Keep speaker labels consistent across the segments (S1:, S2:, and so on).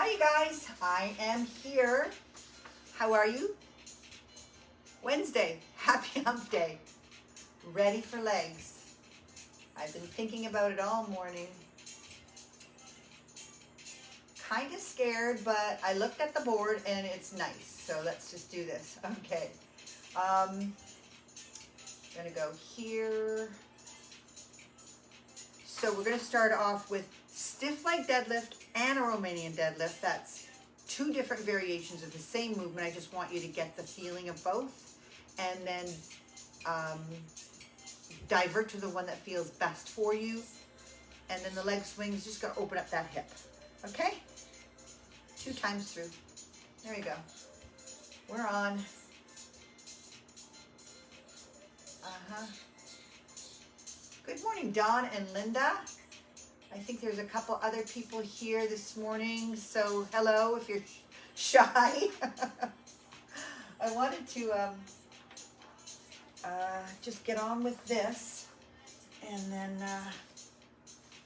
S1: Hi you guys, I am here. How are you? Wednesday, happy hump day. Ready for legs. I've been thinking about it all morning. Kind of scared, but I looked at the board and it's nice. So let's just do this. Okay. I'm gonna go here. So we're gonna start off with stiff leg deadlift and a Romanian deadlift. That's two different variations of the same movement. I just want you to get the feeling of both and then divert to the one that feels best for you. And then the leg swing is just gonna open up that hip. Okay? 2 times through. There you go. We're on. Good morning, Dawn and Linda. I think there's a couple other people here this morning, so hello if you're shy. I wanted to just get on with this, and then,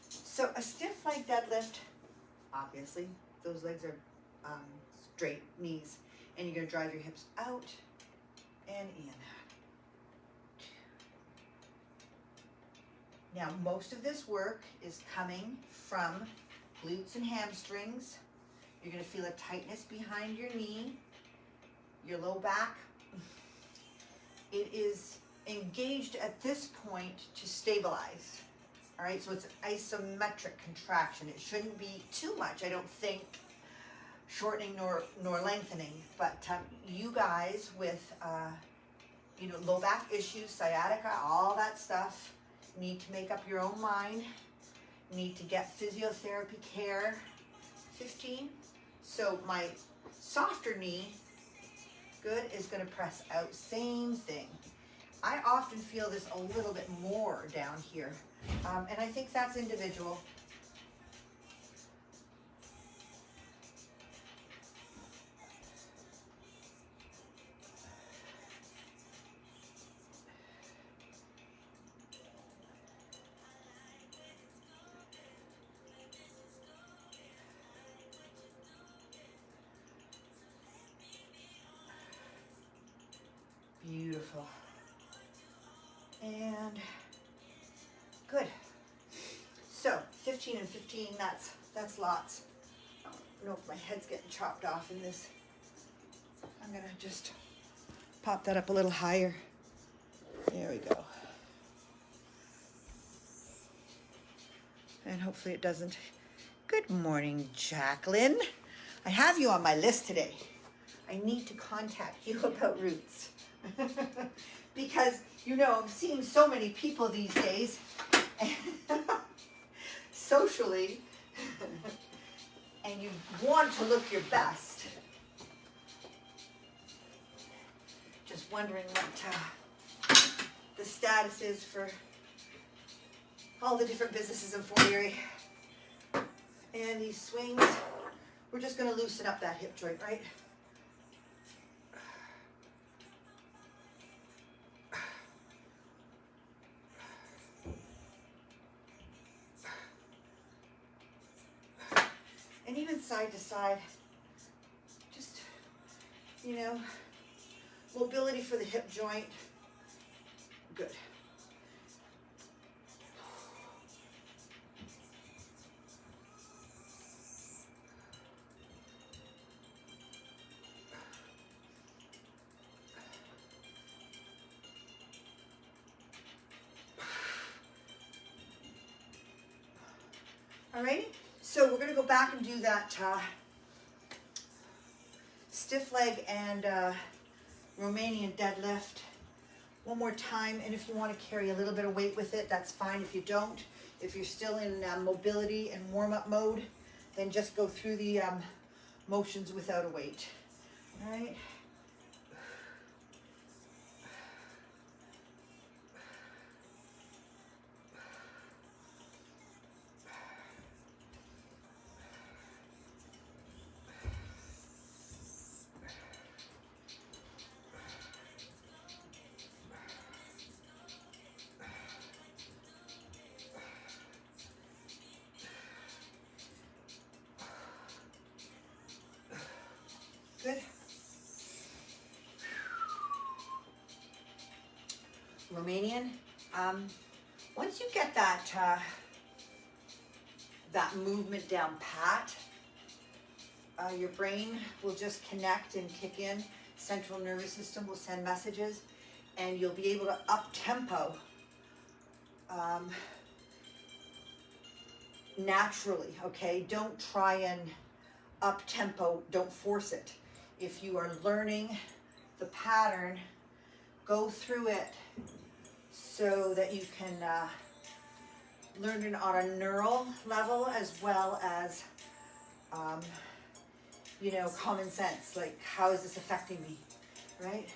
S1: so a stiff leg deadlift, obviously, those legs are straight, knees, and you're gonna drive your hips out and in. Now, most of this work is coming from glutes and hamstrings. You're gonna feel a tightness behind your knee, your low back. It is engaged at this point to stabilize. All right, so it's an isometric contraction. It shouldn't be too much, I don't think, shortening nor lengthening. But you guys with low back issues, sciatica, all that stuff, need to make up your own mind, need to get physiotherapy care. 15. So my softer knee, good, is going to press out. Same thing. I often feel this a little bit more down here, and I think that's individual. Beautiful. And good. So 15 and 15, that's lots. I don't know if my head's getting chopped off in this. I'm gonna just pop that up a little higher. There we go. And hopefully it doesn't. Good morning, Jacqueline. I have you on my list today. I need to contact you about roots. Because, I'm seeing so many people these days, socially, and you want to look your best. Just wondering what the status is for all the different businesses in Fort Erie. And these swings, we're just going to loosen up that hip joint, right? And even side to side, just, mobility for the hip joint. Good. Alrighty, so we're going to go back and do that stiff leg and Romanian deadlift one more time. And if you want to carry a little bit of weight with it, that's fine. If you don't, if you're still in mobility and warm-up mode, then just go through the motions without a weight. All right. Romanian. Once you get that that movement down pat, your brain will just connect and kick in. Central nervous system will send messages, and you'll be able to up tempo naturally. Okay, don't try and up tempo, don't force it. If you are learning the pattern, go through it so that you can learn it on a neural level as well as you know, common sense, like how is this affecting me, right?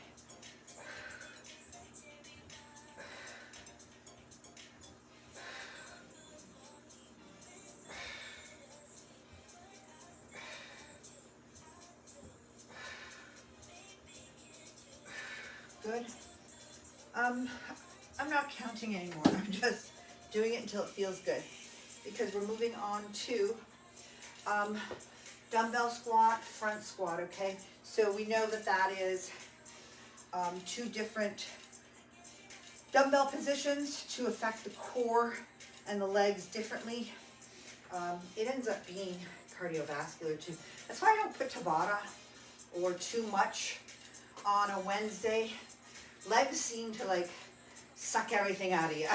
S1: Good. I'm not counting anymore. I'm just doing it until it feels good, because we're moving on to dumbbell squat, front squat. Okay, so we know that that is two different dumbbell positions to affect the core and the legs differently. It ends up being cardiovascular too. That's why I don't put Tabata or too much on a Wednesday. Legs seem to like suck everything out of you.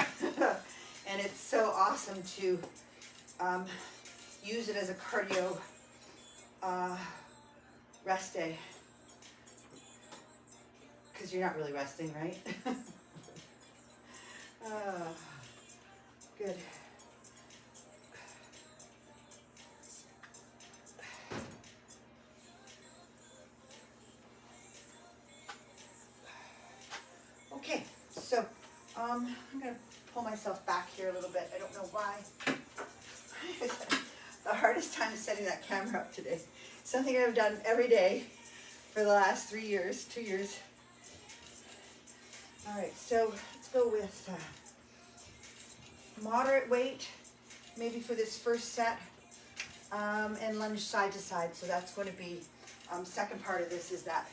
S1: And it's so awesome to use it as a cardio rest day. Because you're not really resting, right? Good. Okay, so I'm going to pull myself back here a little bit. I don't know why. The hardest time is setting that camera up today. Something I've done every day for the last 3 years, 2 years. All right, so let's go with moderate weight, maybe for this first set, and lunge side to side. So that's going to be, second part of this is that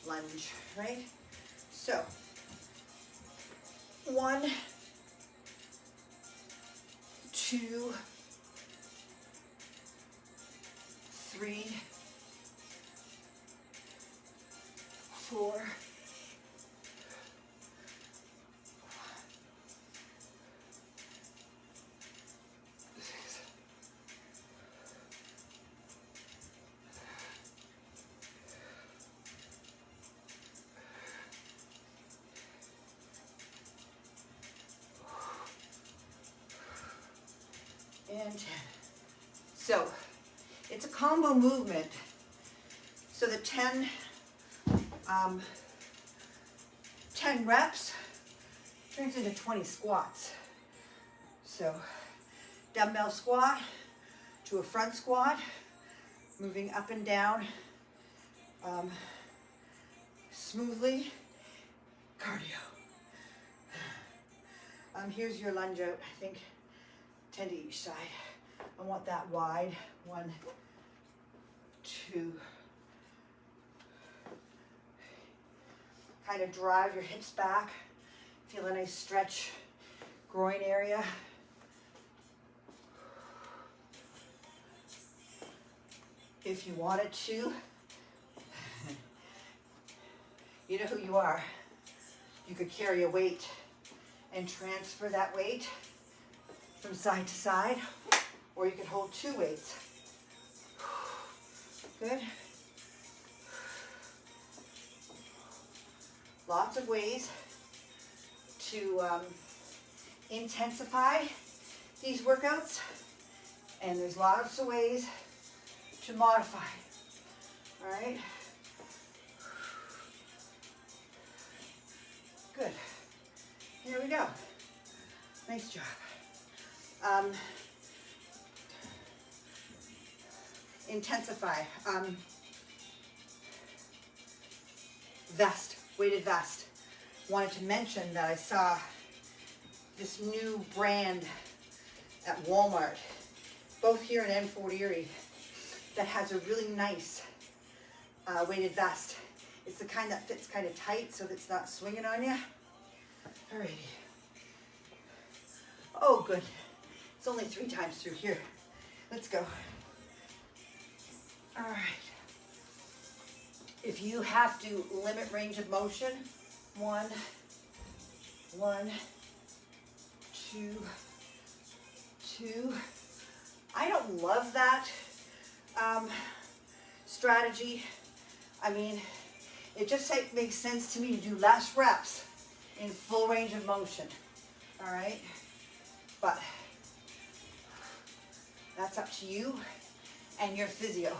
S1: lunge, right? So, 1, 2, 3, 4, 6, and 10. So it's a combo movement. So the 10 reps turns into 20 squats. So dumbbell squat to a front squat, moving up and down smoothly. Cardio. Here's your lunge out. I think 10 to each side. I want that wide. 1, 2. Kind of drive your hips back. Feel a nice stretch, groin area. If you wanted to, you know who you are. You could carry a weight and transfer that weight from side to side, or you could hold 2 weights. Good. Lots of ways to intensify these workouts, and there's lots of ways to modify. All right. Good. Here we go. Nice job. Intensify. Vest, weighted vest. Wanted to mention that I saw this new brand at Walmart, both here in Enfield Erie, that has a really nice weighted vest. It's the kind that fits kind of tight so that it's not swinging on you. Alrighty. Oh, good. It's only 3 times through here. Let's go. All right. If you have to limit range of motion, 1, 2, 2. I don't love that strategy. I mean, it just makes sense to me to do less reps in full range of motion. All right? But that's up to you and your physio.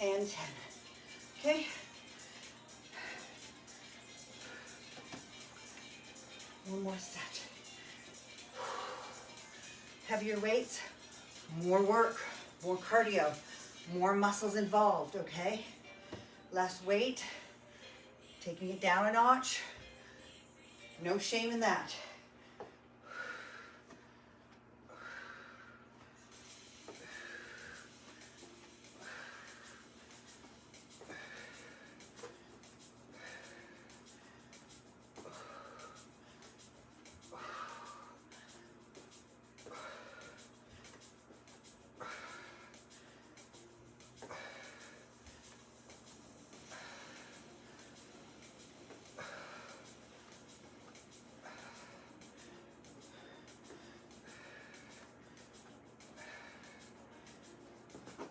S1: And 10. Okay? One more set. Heavier weights, more work, more cardio, more muscles involved, okay? Less weight, taking it down a notch. No shame in that.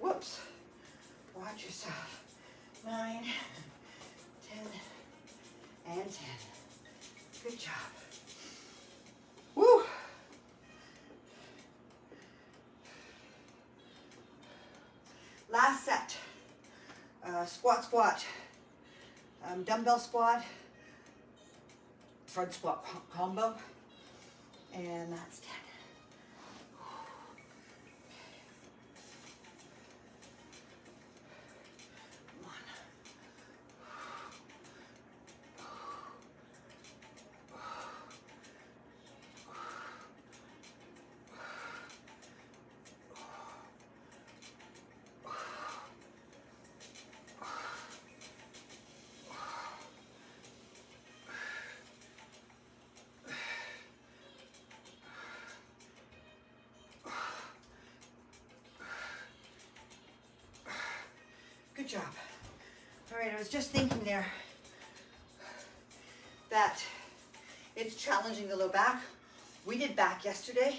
S1: Whoops. Watch yourself. 9, 10, and 10. Good job. Woo! Last set. Squat. Dumbbell squat. Front squat combo. And that's 10. Good job. All right, I was just thinking there that it's challenging the low back. We did back yesterday.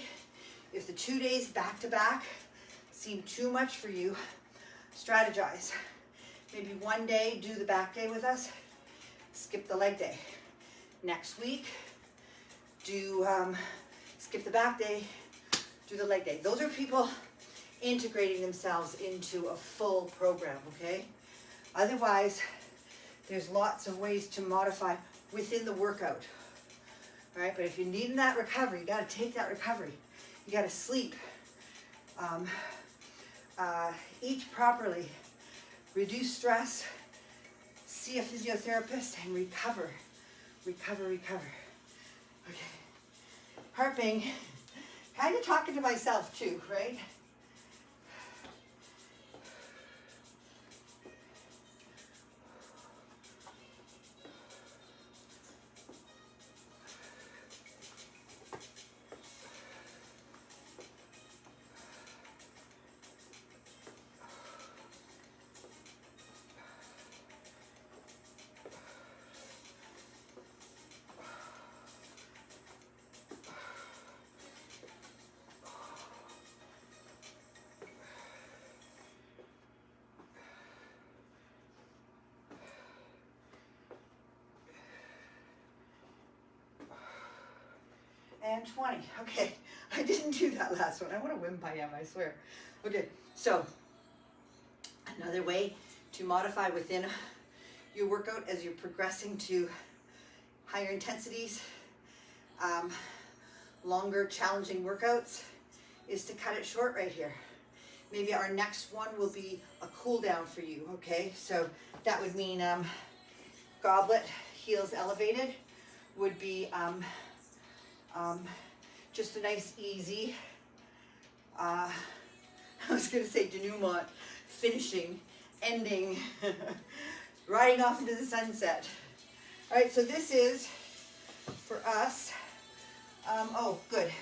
S1: If the 2 days back to back seem too much for you, strategize. Maybe one day do the back day with us, skip the leg day. Next week, do skip the back day, do the leg day. Those are people integrating themselves into a full program, okay? Otherwise, there's lots of ways to modify within the workout, all right? But if you're needing that recovery, you gotta take that recovery. You gotta sleep, eat properly, reduce stress, see a physiotherapist, and recover. Okay. Harping, kind of talking to myself too, right? And 20. Okay, I didn't do that last one. I want to wimp I am, I swear. Okay, so another way to modify within your workout as you're progressing to higher intensities, longer challenging workouts, is to cut it short right here. Maybe our next one will be a cool down for you, okay? So that would mean goblet, heels elevated, would be just a nice easy, I was gonna say denouement, finishing, ending, riding off into the sunset. All right, so this is for us, oh, good.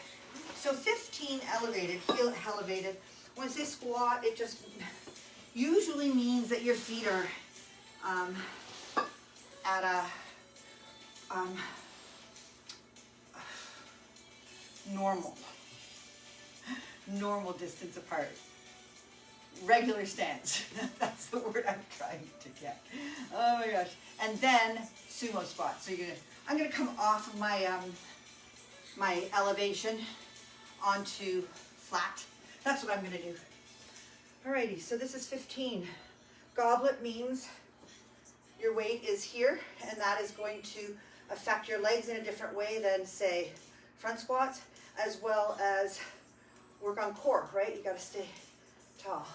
S1: So 15 elevated, heel elevated. When I say squat, it just usually means that your feet are at a normal distance apart. Regular stance. That's the word I'm trying to get. Oh my gosh. And then sumo squat. So I'm gonna come off of my my elevation onto flat. That's what I'm gonna do. Alrighty, so this is 15. Goblet means your weight is here, and that is going to affect your legs in a different way than, say, front squats, as well as work on core, right? You gotta stay tall.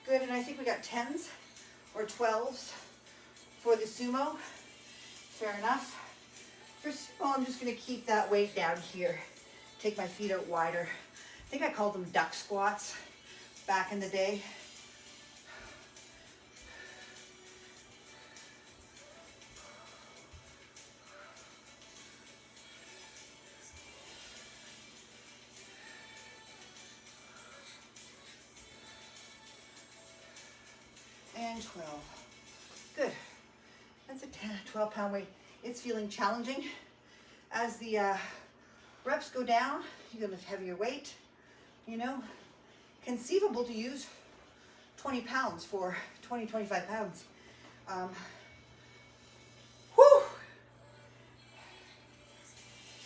S1: Good, and I think we got 10s or 12s for the sumo. Fair enough. For sumo, I'm just going to keep that weight down here. Take my feet out wider. I think I called them duck squats back in the day. And 12. Good. That's a 12 pound weight. It's feeling challenging. As the reps go down, you're gonna lift heavier weight. You know, conceivable to use 20 pounds for 20, 25 pounds. Whew.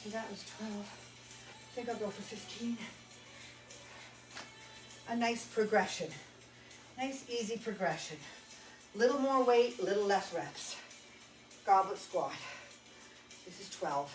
S1: So that was 12. I think I'll go for 15. A nice progression. Nice, easy progression. Little more weight, little less reps. Goblet squat. This is 12.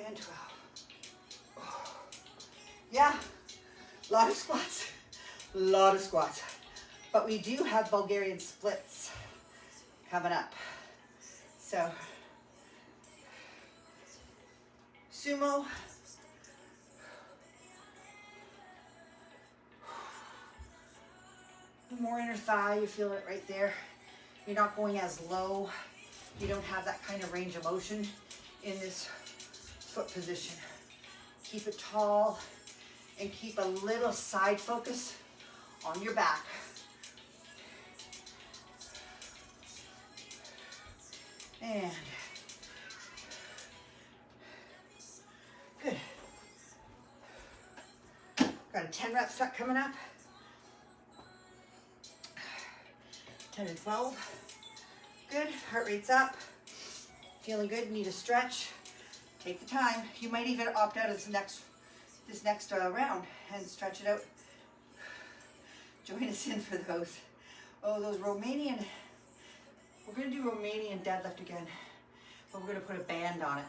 S1: And 12. Yeah, a lot of squats, but we do have Bulgarian splits coming up. So, sumo, more inner thigh, you feel it right there. You're not going as low. You don't have that kind of range of motion in this foot position. Keep it tall and keep a little side focus on your back. And good. Got a 10 rep set coming up. 10 and 12. Good, heart rate's up. Feeling good, need a stretch. Take the time. You might even opt out of this next round and stretch it out. Join us in for those. Oh, those Romanian. We're going to do Romanian deadlift again, but we're going to put a band on it.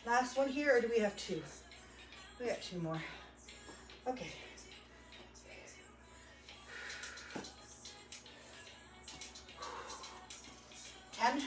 S1: Last one here, or do we have two? We got two more. Okay. 10.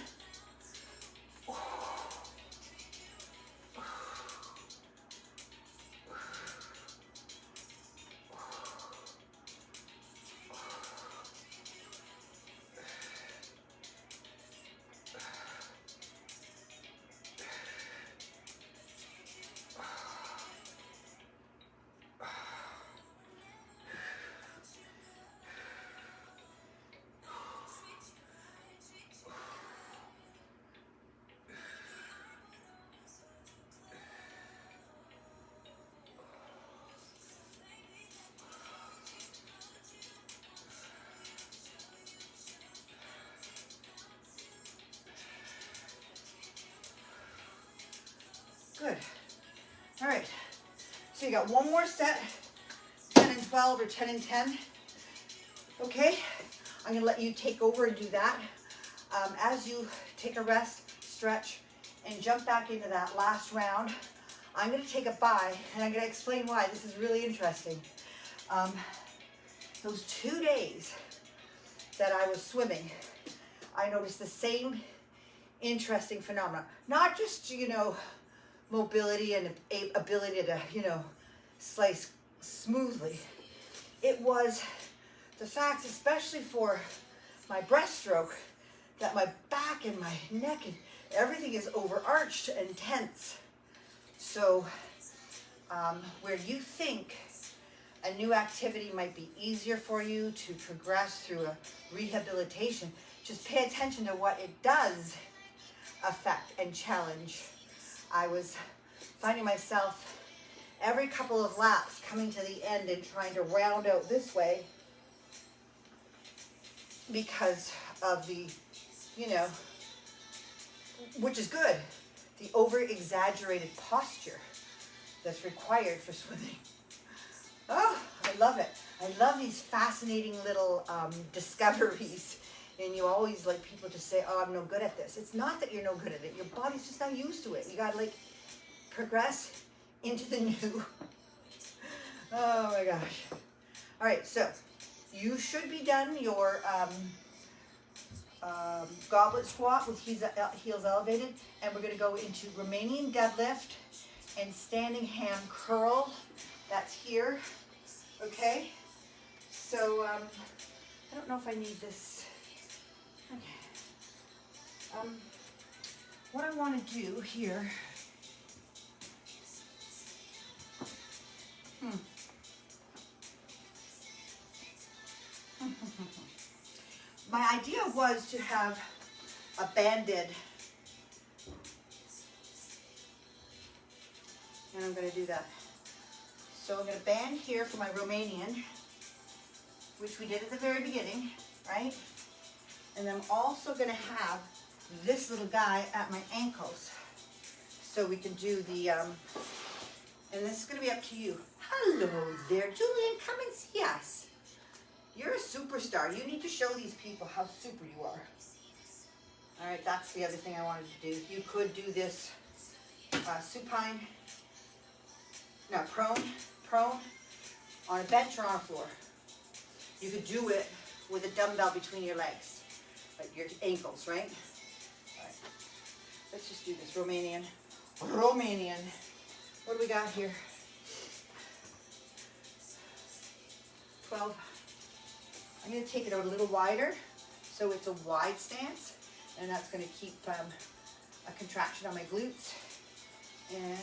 S1: Good. All right. So you got one more set, 10 and 12 or 10 and 10. Okay. I'm going to let you take over and do that. As you take a rest, stretch, and jump back into that last round, I'm going to take a bye, and I'm going to explain why. This is really interesting. Those 2 days that I was swimming, I noticed the same interesting phenomena. Not just, you know, mobility and ability to, you know, slice smoothly. It was the fact, especially for my breaststroke, that my back and my neck and everything is overarched and tense. So where you think a new activity might be easier for you to progress through a rehabilitation, just pay attention to what it does affect and challenge. I was finding myself every couple of laps coming to the end and trying to round out this way because of the, you know, which is good, the over-exaggerated posture that's required for swimming. Oh, I love it. I love these fascinating little discoveries. And you always like people to say, oh, I'm no good at this. It's not that you're no good at it. Your body's just not used to it. You got to like progress into the new. Oh my gosh. All right, so you should be done your goblet squat with heels elevated. And we're going to go into Romanian deadlift and standing ham curl. That's here. Okay. So I don't know if I need this. Okay. What I want to do here. My idea was to have a banded, and I'm going to do that. So I'm going to band here for my Romanian, which we did at the very beginning, right? And I'm also going to have this little guy at my ankles. So we can do the, and this is going to be up to you. Hello there, Julian, come and see us. You're a superstar. You need to show these people how super you are. All right, that's the other thing I wanted to do. You could do this supine, no, prone, on a bench or on a floor. You could do it with a dumbbell between your legs, like your ankles, right? All right, let's just do this. Romanian. What do we got here? 12. I'm going to take it out a little wider, so it's a wide stance, and that's going to keep a contraction on my glutes. And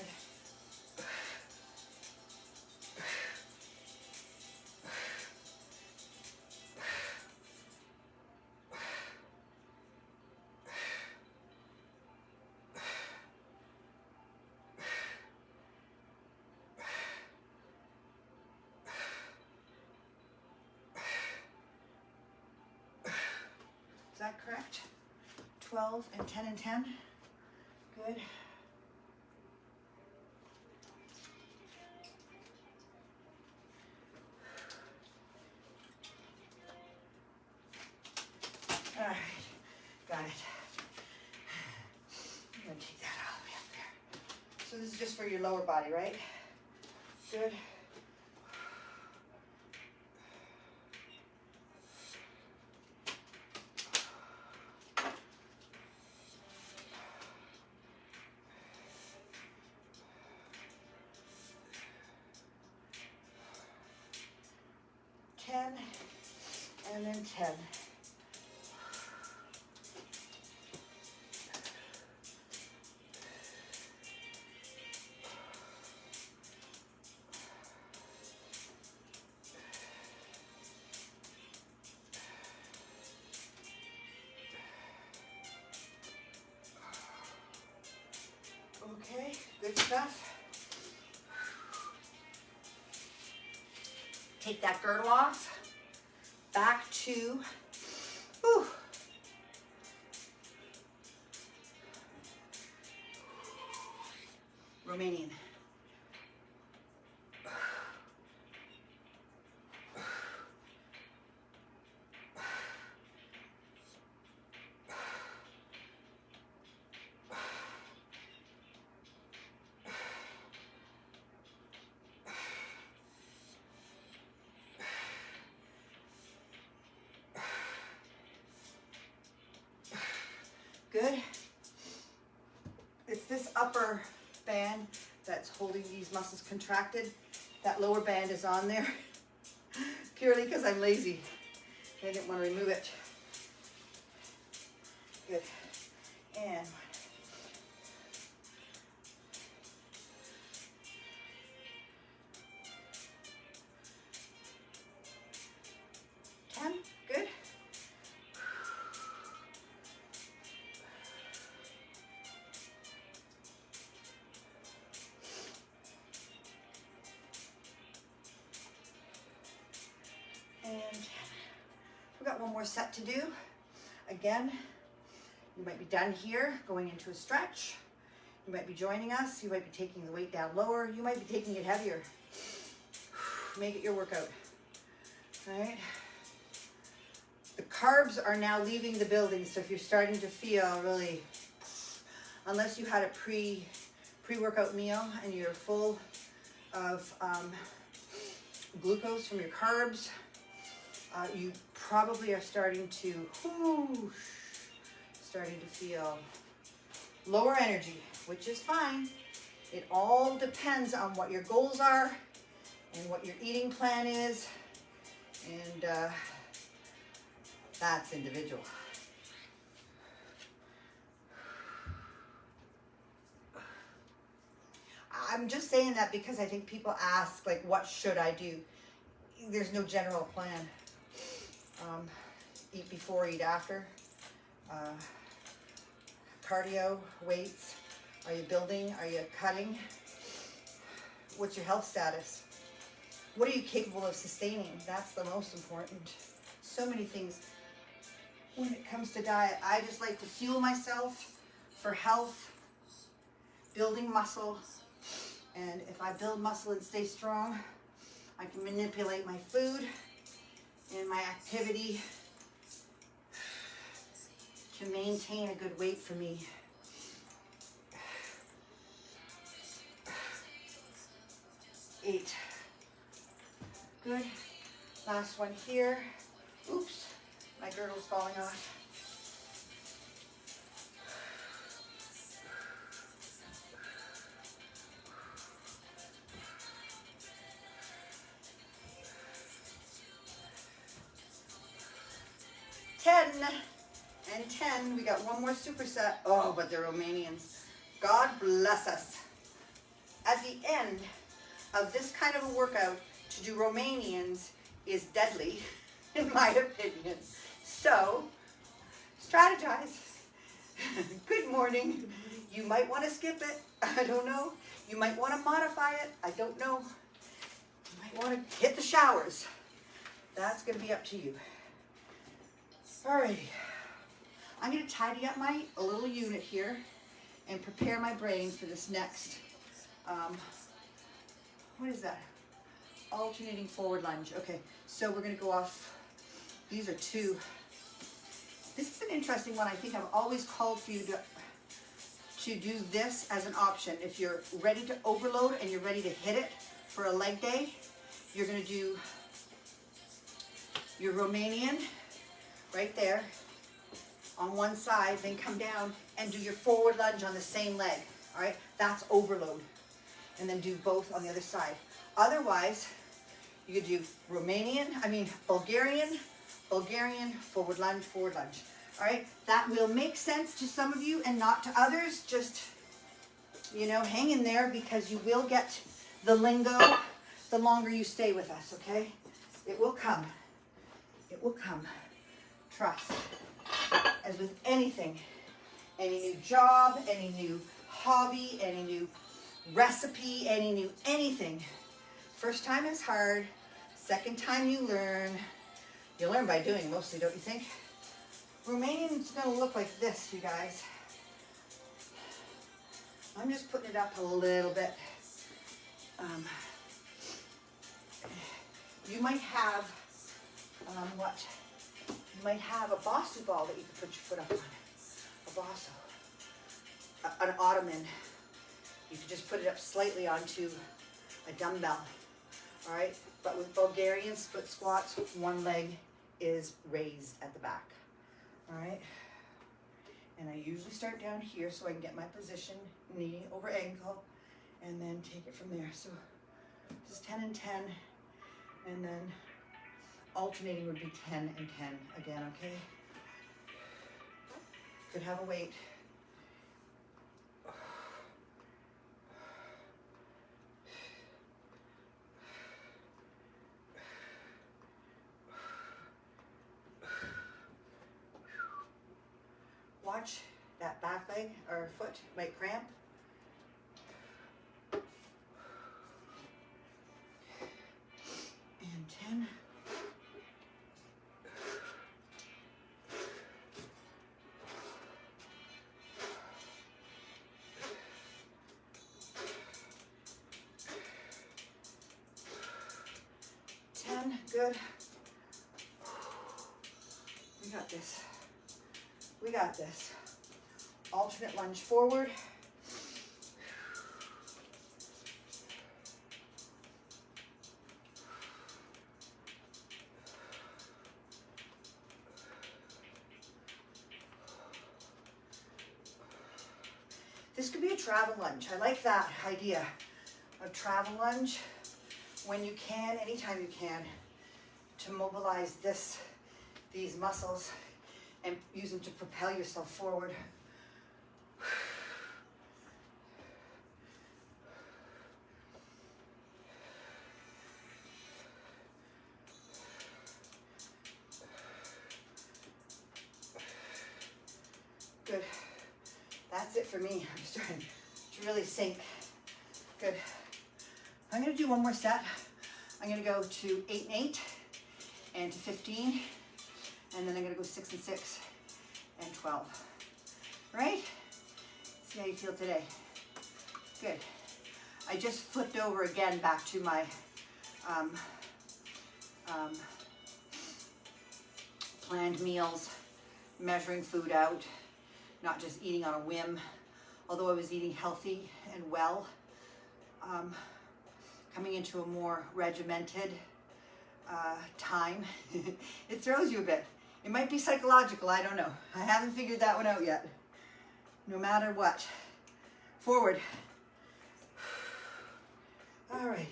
S1: is that correct? 12 and 10 and 10. Good. All right, got it. I'm going to take that all the way up there. So this is just for your lower body, right? Good. And then 10. Okay, good stuff. Take that girdle off. Back to, Romanian. Good. It's this upper band that's holding these muscles contracted. That lower band is on there purely because I'm lazy. I didn't want to remove it. Good. And 10. Good. And we've got one more set to do. Again, you might be done here, going into a stretch. You might be joining us. You might be taking the weight down lower. You might be taking it heavier. Make it your workout. All right. The carbs are now leaving the building, so if you're starting to feel really, unless you had a pre-workout meal and you're full of glucose from your carbs, you probably are starting to feel lower energy, which is fine. It all depends on what your goals are and what your eating plan is, and that's individual. I'm just saying that because I think people ask, like, what should I do? There's no general plan. Eat before, eat after. Cardio, weights. Are you building? Are you cutting? What's your health status? What are you capable of sustaining? That's the most important. So many things. When it comes to diet, I just like to fuel myself for health, building muscle. And if I build muscle and stay strong, I can manipulate my food and my activity to maintain a good weight for me. Eight. Good. Last one here. Oops, my girdle's falling off. And 10, we got one more superset. Oh, but the Romanians, God bless us. At the end of this kind of a workout, to do Romanians is deadly, in my opinion. So, strategize. Good morning. You might want to skip it. I don't know. You might want to modify it. I don't know. You might want to hit the showers. That's going to be up to you. Alrighty. I'm going to tidy up my little unit here and prepare my brain for this next, what is that? Alternating forward lunge. Okay, so we're going to go off. These are two. This is an interesting one. I think I've always called for you to do this as an option. If you're ready to overload and you're ready to hit it for a leg day, you're going to do your Romanian right there on one side, then come down and do your forward lunge on the same leg. All right, that's overload. And then do both on the other side. Otherwise, you could do Bulgarian, forward lunge, forward lunge. All right, that will make sense to some of you and not to others. Just, hang in there because you will get the lingo the longer you stay with us, okay? It will come. It will come. Trust. As with anything, any new job, any new hobby, any new recipe, any new anything. First time is hard. Second time you learn. You learn by doing mostly, don't you think? Romanian's going to look like this, you guys. I'm just putting it up a little bit. You might have, you might have a Basu ball that you can put your foot up on. A Basu. An ottoman. You can just put it up slightly onto a dumbbell. All right? But with Bulgarian split squats, one leg is raised at the back. All right? And I usually start down here so I can get my position, knee over ankle, and then take it from there. So just 10 and 10, and then alternating would be 10 and 10 again, okay? Could have a weight. Watch that back leg or foot might cramp. And 10. Good. We got this. We got this. Alternate lunge forward. This could be a travel lunge. I like that idea of travel lunge when you can, anytime you can, to mobilize these muscles and use them to propel yourself forward. Good. That's it for me. I'm starting to really sink. Good. I'm going to do one more set. I'm going to go to 8 and 8 and to 15, and then I'm going to go 6 and 6 and 12. All right? See how you feel today. Good. I just flipped over again back to my planned meals, measuring food out, not just eating on a whim, although I was eating healthy and well. Coming into a more regimented time. It throws you a bit. It might be psychological, I don't know. I haven't figured that one out yet. No matter what. Forward. Alrighty.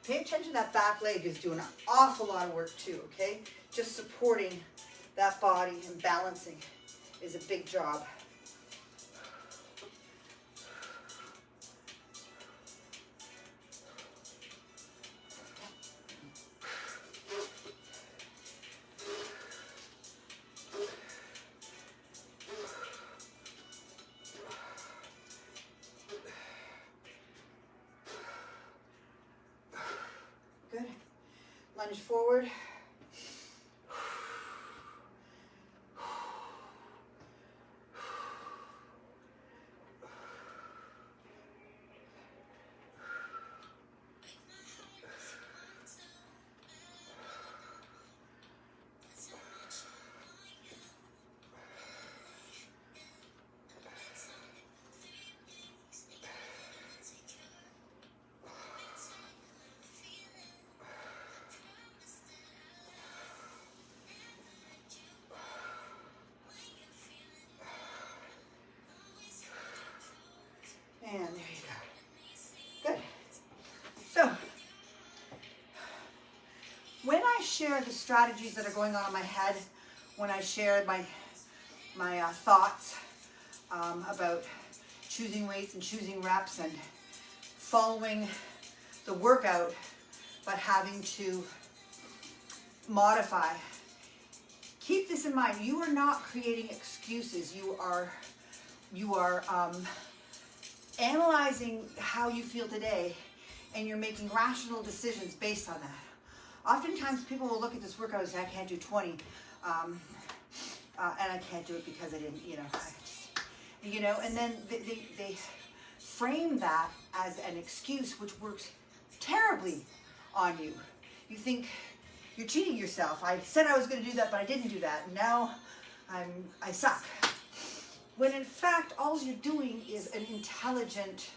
S1: Pay attention, that back leg is doing an awful lot of work too, okay? Just supporting that body and balancing is a big job. Good. Lunge forward. And there you go. Good. So, when I share the strategies that are going on in my head, when I share my thoughts about choosing weights and choosing reps and following the workout, but having to modify, keep this in mind. You are not creating excuses. You are you are analyzing how you feel today, and you're making rational decisions based on that. Oftentimes people will look at this workout and say, I can't do 20, and I can't do it because I didn't, and then they frame that as an excuse, which works terribly on you. You think you're cheating yourself. I said I was going to do that, but I didn't do that, and now I suck. When in fact, all you're doing is an intelligent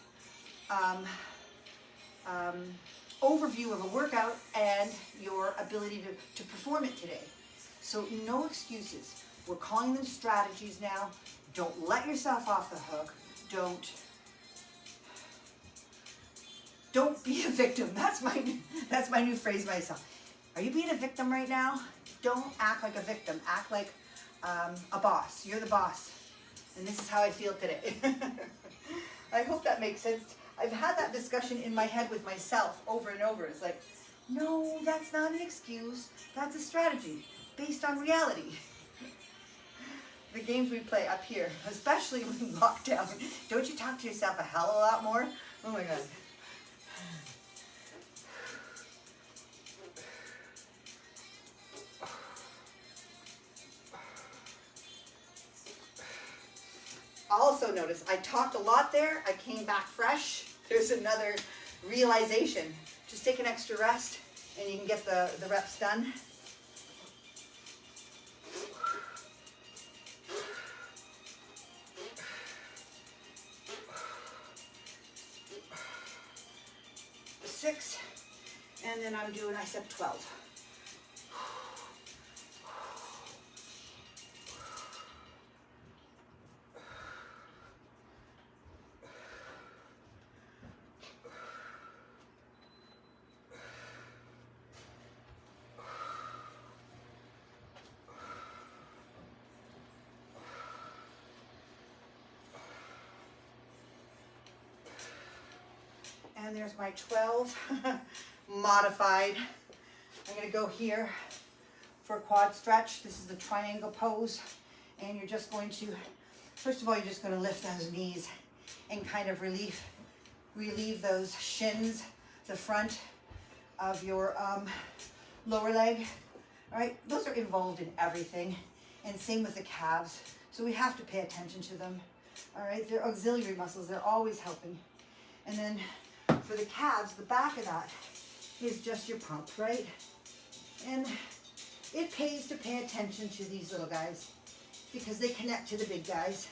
S1: overview of a workout and your ability to perform it today. So no excuses. We're calling them strategies now. Don't let yourself off the hook. Don't be a victim. That's my new phrase myself. Are you being a victim right now? Don't act like a victim. Act like a boss. You're the boss. And this is how I feel today. I hope that makes sense. I've had that discussion in my head with myself over and over. It's like, no, that's not an excuse. That's a strategy based on reality. The games we play up here, especially when lockdown, don't you talk to yourself a hell of a lot more? Oh my God. Also notice, I talked a lot there. I came back fresh. There's another realization. Just take an extra rest and you can get the reps done. Six, and then I'm doing, I said 12. And there's my 12 modified. I'm going to go here for a quad stretch. This is the triangle pose. And you're just going to, first of all, you're just going to lift those knees and kind of relieve those shins, the front of your lower leg. All right, those are involved in everything. And same with the calves. So we have to pay attention to them. All right, they're auxiliary muscles. They're always helping. And then for the calves, the back of that is just your pump, right? And it pays to pay attention to these little guys because they connect to the big guys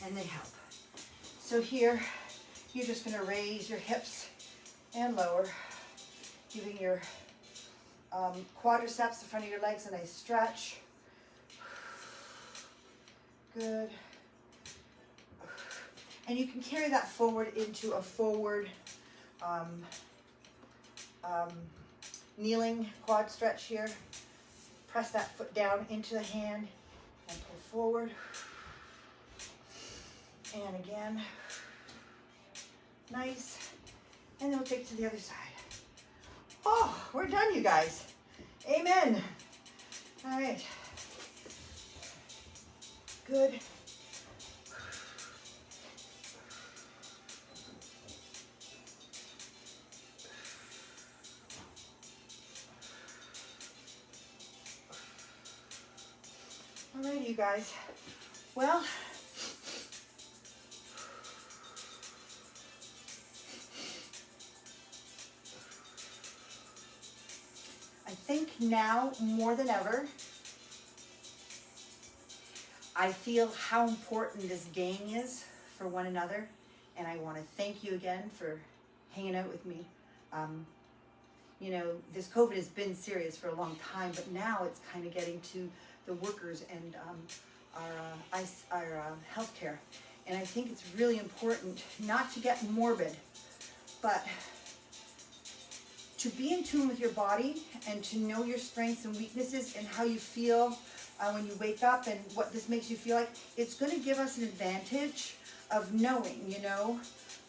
S1: and they help. So here, you're just going to raise your hips and lower, giving your quadriceps, the front of your legs, a nice stretch. Good. And you can carry that forward into a forward kneeling quad stretch here. Press that foot down into the hand and pull forward. And again. Nice. And then we'll take it to the other side. Oh, we're done, you guys. Amen. All right. Good. Alrighty, you guys. Well, I think now more than ever, I feel how important this gang is for one another, and I want to thank you again for hanging out with me. You know, this COVID has been serious for a long time, but now it's kind of getting to the workers and our healthcare. And I think it's really important not to get morbid, but to be in tune with your body and to know your strengths and weaknesses and how you feel when you wake up and what this makes you feel like. It's going to give us an advantage of knowing, you know,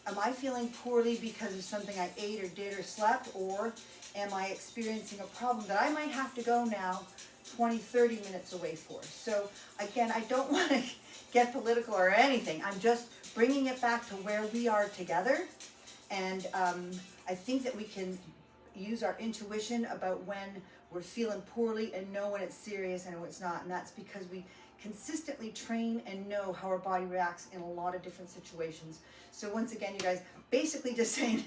S1: am I feeling poorly because of something I ate or did or slept, or am I experiencing a problem that I might have to go now 20, 30 minutes away for. So again, I don't want to get political or anything. I'm just bringing it back to where we are together. And I think that we can use our intuition about when we're feeling poorly and know when it's serious and when it's not. And that's because we consistently train and know how our body reacts in a lot of different situations. So once again, you guys, basically just saying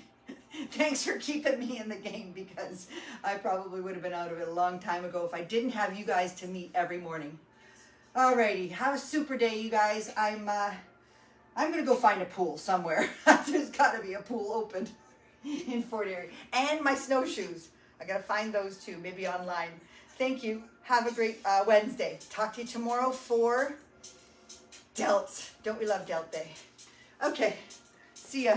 S1: thanks for keeping me in the game, because I probably would have been out of it a long time ago if I didn't have you guys to meet every morning. Alrighty, have a super day, you guys. I'm gonna go find a pool somewhere. There's gotta be a pool open in Fort Erie. And my snowshoes. I gotta find those too, maybe online. Thank you. Have a great Wednesday. Talk to you tomorrow for delts. Don't we love delt day? Okay, see ya.